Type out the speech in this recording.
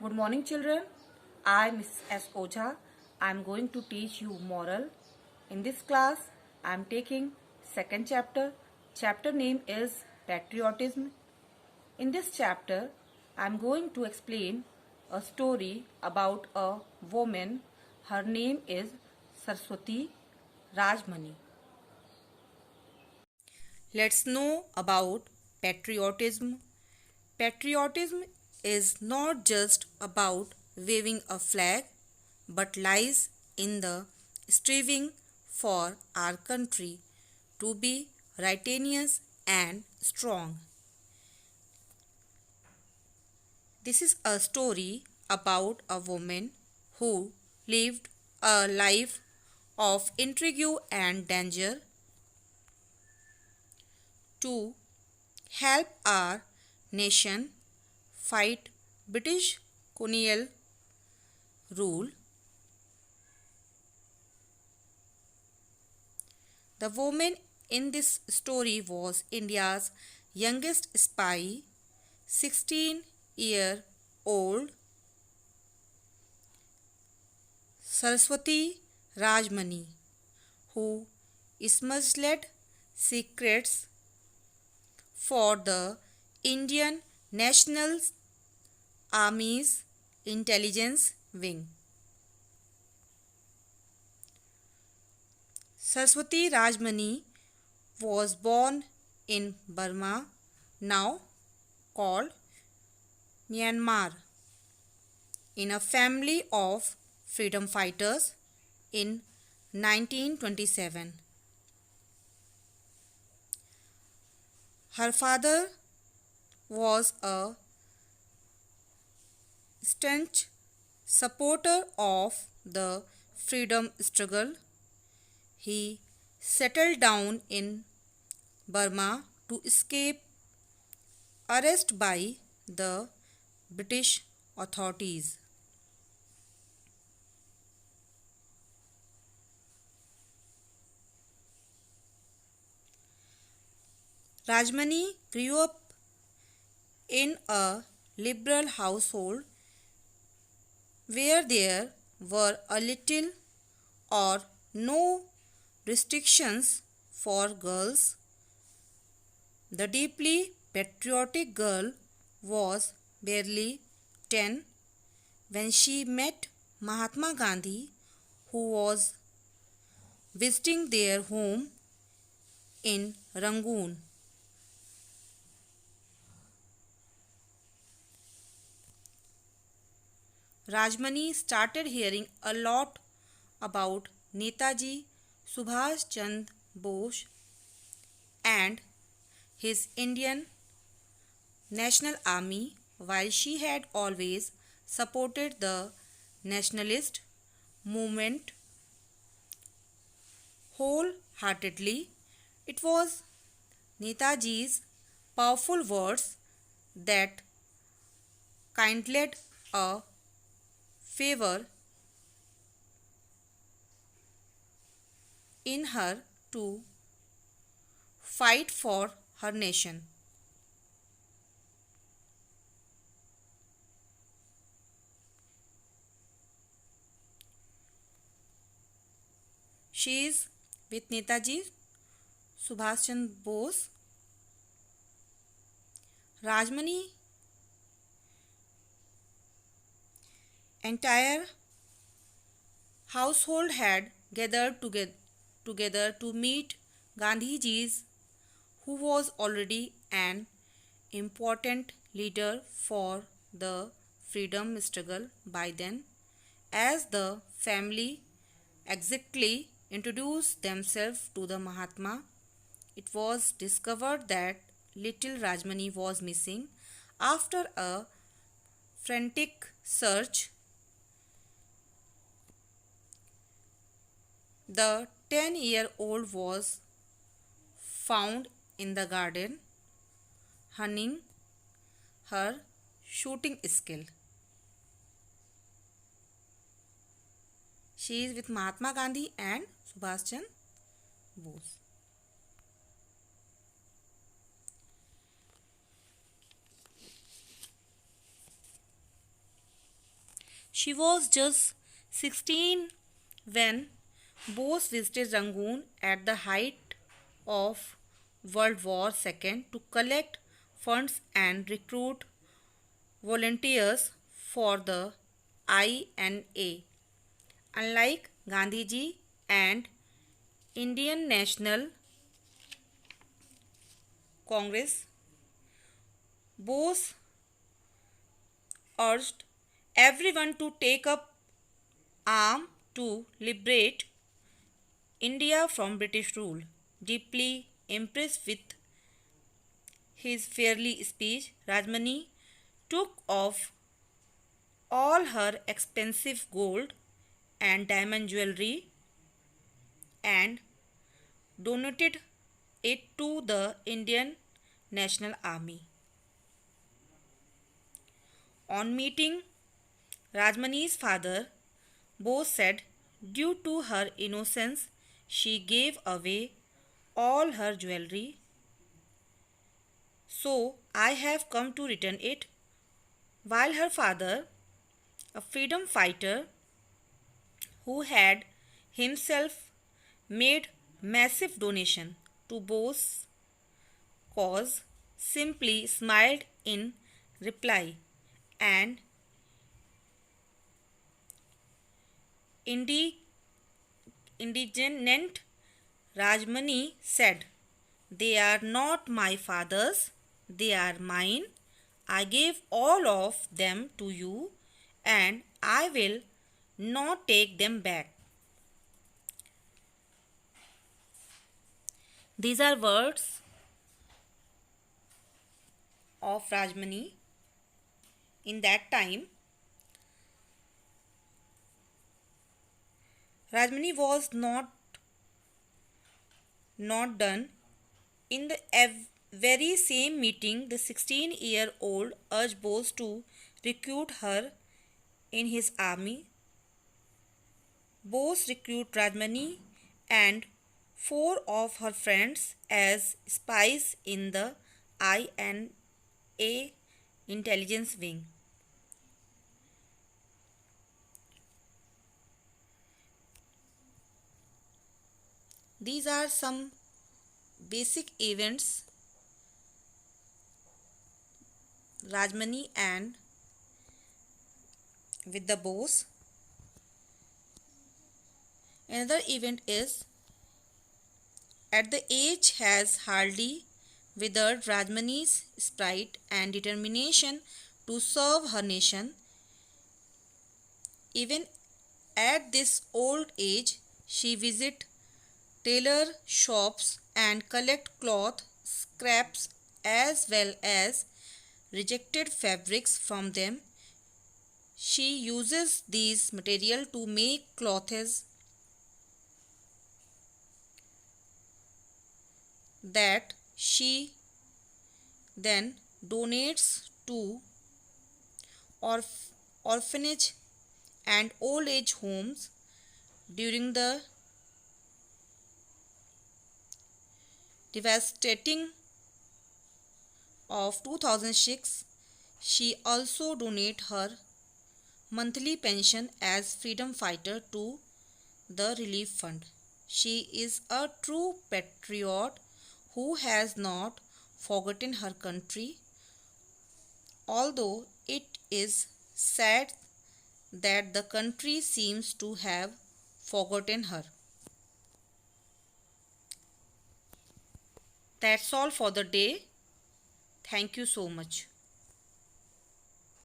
Good morning, children. I, Miss S. Oja. I am going to teach you moral. In this class, I am taking second chapter. Chapter name is Patriotism. In this chapter, I am going to explain a story about a woman. Her name is Saraswati Rajmani. Let's know about patriotism. Patriotism is not just about waving a flag but lies in the striving for our country to be righteous and strong. This is a story about a woman who lived a life of intrigue and danger to help our nation fight British colonial rule. The woman in this story was India's youngest spy, 16-year-old Saraswati Rajmani, who smuggled secrets for the Indian National Army's intelligence wing. Saraswati Rajmani was born in Burma, now called Myanmar, in a family of freedom fighters in 1927. Her father was a staunch supporter of the freedom struggle. He settled down in Burma to escape arrest by the British authorities. Rajmani grew up in a liberal household where there were a little or no restrictions for girls. The deeply patriotic girl was barely 10 when she met Mahatma Gandhi, who was visiting their home in Rangoon. Rajmani started hearing a lot about Netaji Subhash Chandra Bose and his Indian National Army. While she had always supported the nationalist movement wholeheartedly, it was Netaji's powerful words that kindled a favor in her to fight for her nation. She is with Netaji Subhash Chandra Bose. Rajmani entire household had gathered together to meet Gandhiji's, who was already an important leader for the freedom struggle by then. As the family exactly introduced themselves to the Mahatma, it was discovered that little Rajmani was missing. After a frantic search, the 10-year-old was found in the garden, honing her shooting skill. She is with Mahatma Gandhi and Subhash Chandra Bose. She was just 16 when Bose visited Rangoon at the height of World War II to collect funds and recruit volunteers for the INA. Unlike Gandhiji and Indian National Congress, Bose urged everyone to take up arms to liberate India from British rule. Deeply impressed with his fiery speech, Rajmani took off all her expensive gold and diamond jewelry and donated it to the Indian National Army. On meeting Rajmani's father, Bose said due to her innocence, she gave away all her jewelry. So I have come to return it. While her father, a freedom fighter who had himself made massive donation to Bose's cause, simply smiled in reply and indignant Rajmani said, "They are not my father's, they are mine. I gave all of them to you and I will not take them back." These are words of Rajmani in that time. Rajmani was not done. In the very same meeting, the 16-year-old urged Bose to recruit her in his army. Bose recruited Rajmani and 4 of her friends as spies in the INA intelligence wing. These are some basic events Rajmani and with the Bose. Another event is at the age has hardly withered Rajmani's sprite and determination to serve her nation. Even at this old age, she visit tailor shops and collect cloth scraps as well as rejected fabrics from them. She uses these material to make clothes that she then donates to orphanage and old age homes. During the devastating of 2006, she also donated her monthly pension as freedom fighter to the relief fund. She is a true patriot who has not forgotten her country, although it is sad that the country seems to have forgotten her. That's all for the day. Thank you so much.